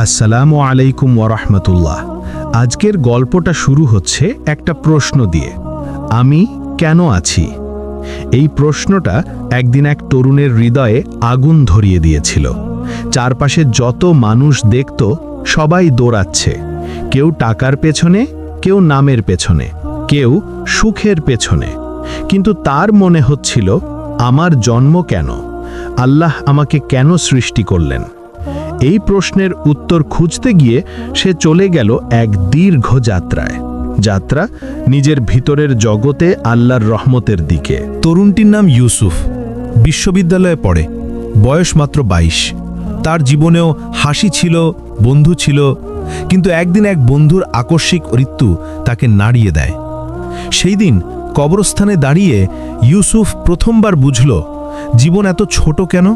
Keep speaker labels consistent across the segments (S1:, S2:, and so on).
S1: আসসালামু আলাইকুম ওয়ারাহমাতুল্লাহ। আজকের গল্পটা শুরু হচ্ছে একটা প্রশ্ন দিয়ে, আমি কেন আছি? এই প্রশ্নটা একদিন এক তরুণের হৃদয়ে আগুন ধরিয়ে দিয়েছিল। চারপাশে যত মানুষ দেখত সবাই দৌড়াচ্ছে, কেউ টাকার পেছনে, কেউ নামের পেছনে, কেউ সুখের পেছনে, কিন্তু তার মনে হচ্ছিল, আমার জন্ম কেন? আল্লাহ আমাকে কেন সৃষ্টি করলেন? এই প্রশ্নের উত্তর খুঁজতে গিয়ে সে চলে গেল এক দীর্ঘ যাত্রা নিজের ভিতরের জগতে আল্লাহর রহমতের দিকে।
S2: তরুণটির নাম ইউসুফ, বিশ্ববিদ্যালয়ে পড়ে, বয়স মাত্র 22। তার জীবনেও হাসি ছিল, বন্ধু ছিল, কিন্তু একদিন এক বন্ধুর আকস্মিক মৃত্যু তাকে নাড়িয়ে দেয়। সেই দিন কবরস্থানে দাঁড়িয়ে ইউসুফ প্রথমবার বুঝল, জীবন এত ছোট কেন?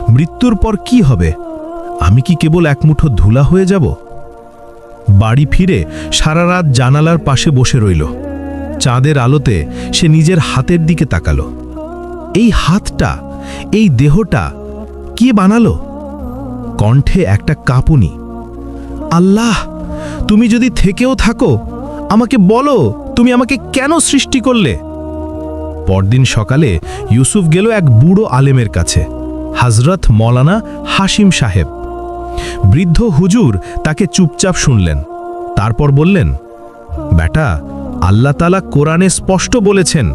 S2: মৃত্যুর পর কি হবে? আমি কি কেবল এক মুঠো ধুলা হয়ে যাব? বাড়ি ফিরে সারা রাত জানালার পাশে বসে রইল। চাঁদের আলোতে সে নিজের হাতের দিকে তাকালো। এই হাতটা, এই দেহটা কে বানালো? কণ্ঠে একটা কাঁপুনি। আল্লাহ, তুমি যদি থেকেও থাকো, আমাকে বলো, তুমি আমাকে কেন সৃষ্টি করলে? পরদিন সকালে ইউসুফ গেল এক বুড়ো আলেমের কাছে, হযরত মৌলানা হাশিম সাহেব। বৃদ্ধ হুজুর তাকে চুপচাপ শুনলেন, তারপর বললেন, বেটা, আল্লাহ তাআলা কোরআনে স্পষ্ট বলেছেন,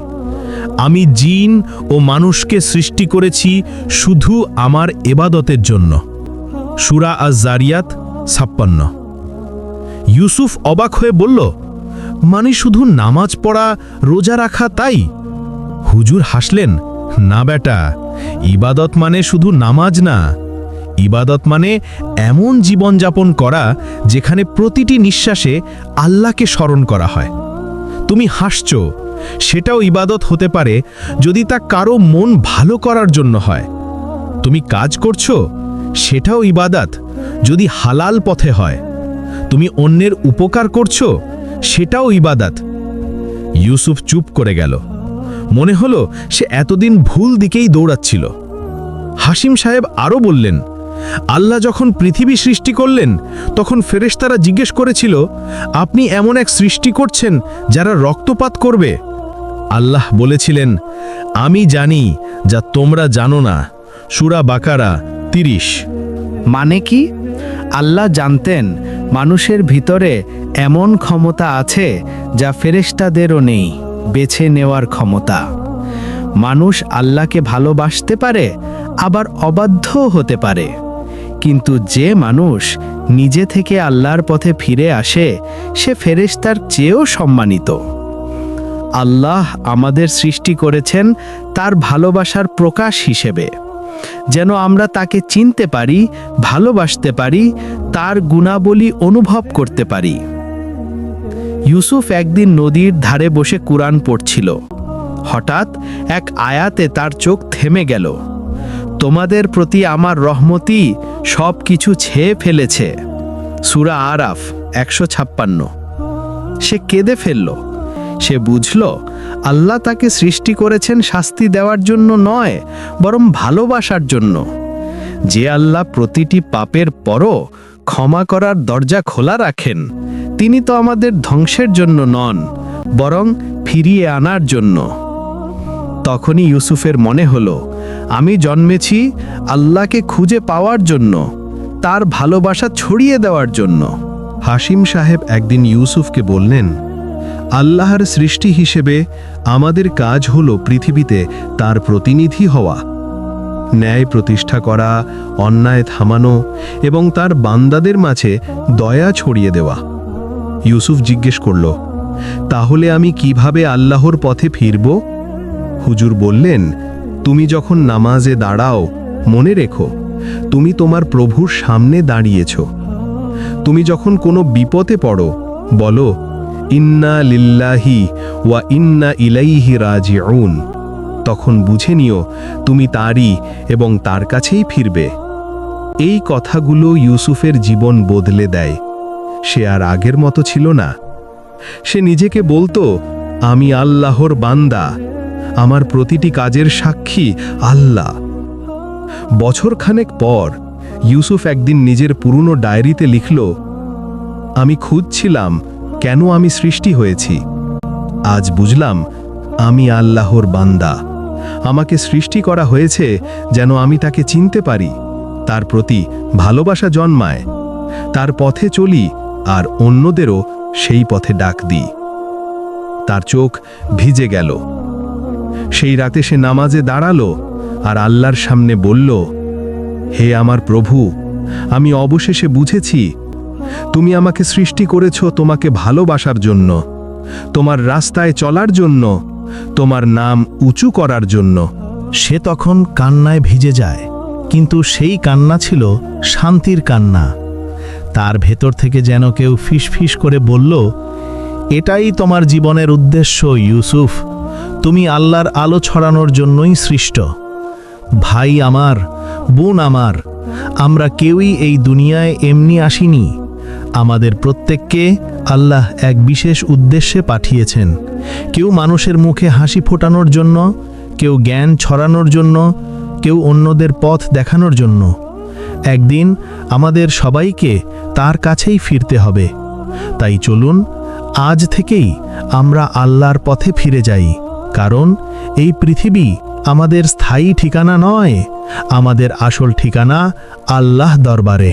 S2: আমি জিন ও মানুষকে সৃষ্টি করেছি শুধু আমার ইবাদতের জন্য। সূরা আজ-জারিয়াত 56। ইউসুফ অবাক হয়ে বলল, মানে শুধু নামাজ পড়া, রোজা রাখা, তাই? হুজুর হাসলেন, না বেটা, ইবাদত মানে শুধু নামাজ না। ইবাদত মানে এমন জীবনযাপন করা যেখানে প্রতিটি নিঃশ্বাসে আল্লাহকে স্মরণ করা হয়। তুমি হাসছো, সেটাও ইবাদত হতে পারে যদি তা কারো মন ভালো করার জন্য হয়। তুমি কাজ করছো, সেটাও ইবাদত যদি হালাল পথে হয়। তুমি অন্যের উপকার করছো, সেটাও ইবাদত। ইউসুফ চুপ করে গেল। মনে হলো সে এতদিন ভুল দিকেই দৌড়াচ্ছিল। হাশিম সাহেব আরও বললেন, আল্লাহ যখন পৃথিবী সৃষ্টি করলেন, তখন ফেরেশতারা জিজ্ঞেস করেছিল, আপনি এমন এক সৃষ্টি করছেন যারা রক্তপাত করবে? আল্লাহ বলেছিলেন, আমি জানি যা তোমরা জানো না। সূরা বাকারা 30।
S3: মানে কি? আল্লাহ জানতেন মানুষের ভিতরে এমন ক্ষমতা আছে যা ফেরেশতাদেরও নেই, বেছে নেওয়ার ক্ষমতা। মানুষ আল্লাহকে ভালোবাসতে পারে, আবার অবাধ্যও হতে পারে, কিন্তু যে মানুষ নিজে থেকে আল্লাহর পথে ফিরে আসে, সে ফেরেশতার চেয়েও সম্মানিত। আল্লাহ আমাদের সৃষ্টি করেছেন তার ভালোবাসার প্রকাশ হিসেবে, যেন আমরা তাকে চিনতে পারি, ভালোবাসতে পারি, তার গুণাবলী অনুভব করতে পারি। ইউসুফ একদিন নদীর ধারে বসে কুরআন পড়ছিল। হঠাৎ এক আয়াতে তার চোখ থেমে গেল। তোমাদের প্রতি আমার রহমতি সব কিছু ছেয়ে ফেলেছে। সূরা আরাফ 156। সে কেঁদে ফেলল। সে বুঝল, আল্লাহ তাকে সৃষ্টি করেছেন শাস্তি দেওয়ার জন্য নয়, বরং ভালোবাসার জন্য। যে আল্লাহ প্রতিটি পাপের পরও ক্ষমা করার দরজা খোলা রাখেন, তিনি তো আমাদের ধ্বংসের জন্য নন, বরং ফিরিয়ে আনার জন্য। তখনই ইউসুফের মনে হলো, আমি জন্মেছি আল্লাহকে খুঁজে পাওয়ার জন্য, তার ভালোবাসা ছড়িয়ে দেওয়ার জন্য।
S1: হাশিম সাহেব একদিন ইউসুফকে বললেন, আল্লাহর সৃষ্টি হিসেবে আমাদের কাজ হলো পৃথিবীতে তার প্রতিনিধি হওয়া, ন্যায় প্রতিষ্ঠা করা, অন্যায় থামানো এবং তার বান্দাদের মাঝে দয়া ছড়িয়ে দেওয়া। ইউসুফ জিজ্ঞেস করল, তাহলে আমি কিভাবে আল্লাহর পথে ফিরব? হুজুর বললেন, তুমি যখন নামাজে দাঁড়াও, মনে রেখো তুমি তোমার প্রভুর সামনে দাঁড়িয়েছ। তুমি যখন কোনো বিপদে পড়ো, বলো, ইন্না লিল্লাহি ওয়া ইন্না ইলাইহি রাজিউন। তখন বুঝে নিও তুমি তারই এবং তার কাছেই ফিরবে। এই কথাগুলো ইউসুফের জীবন বদলে দেয়। সে আর আগের মতো ছিল না। সে নিজেকে বলতো, আমি আল্লাহর বান্দা, আমার প্রতিটি কাজের সাক্ষী আল্লাহ। বছরখানেক পর ইউসুফ একদিন নিজের পুরনো ডায়েরিতে লিখল, আমি খুঁজছিলাম কেন আমি সৃষ্টি হয়েছি। আজ বুঝলাম আমি আল্লাহর বান্দা। আমাকে সৃষ্টি করা হয়েছে যেন আমি তাকে চিনতে পারি, তার প্রতি ভালোবাসা জন্মায়, তার পথে চলি আর অন্যদেরও সেই পথে ডাক দিই। তার চোখ ভিজে গেল। সেই রাতে সে নামাজে দাঁড়ালো আর আল্লাহর সামনে বলল, হে আমার প্রভু, আমি অবশেষে বুঝেছি তুমি আমাকে সৃষ্টি করেছ তোমাকে ভালোবাসার জন্য, তোমার রাস্তায় চলার জন্য, তোমার নাম উঁচু করার জন্য।
S2: সে তখন কান্নায় ভিজে যায়, কিন্তু সেই কান্না ছিল শান্তির কান্না। তার ভেতর থেকে যেন কেউ ফিসফিস করে বলল, এটাই তোমার জীবনের উদ্দেশ্য ইউসুফ, তুমি আল্লাহর আলো ছড়ানোর জন্যই সৃষ্ট। ভাই আমার, বোন আমার, আমরা কেউই এই দুনিয়ায় এমনি আসিনি। আমাদের প্রত্যেককে আল্লাহ এক বিশেষ উদ্দেশ্যে পাঠিয়েছেন। কেউ মানুষের মুখে হাসি ফোটানোর জন্য, কেউ জ্ঞান ছড়ানোর জন্য, কেউ অন্যদের পথ দেখানোর জন্য। একদিন আমাদের সবাইকে তার কাছেই ফিরতে হবে। তাই চলুন আজ থেকেই আমরা আল্লাহর পথে ফিরে যাই, কারণ এই পৃথিবী আমাদের স্থায়ী ঠিকানা নয়, আমাদের আসল ঠিকানা আল্লাহ দরবারে।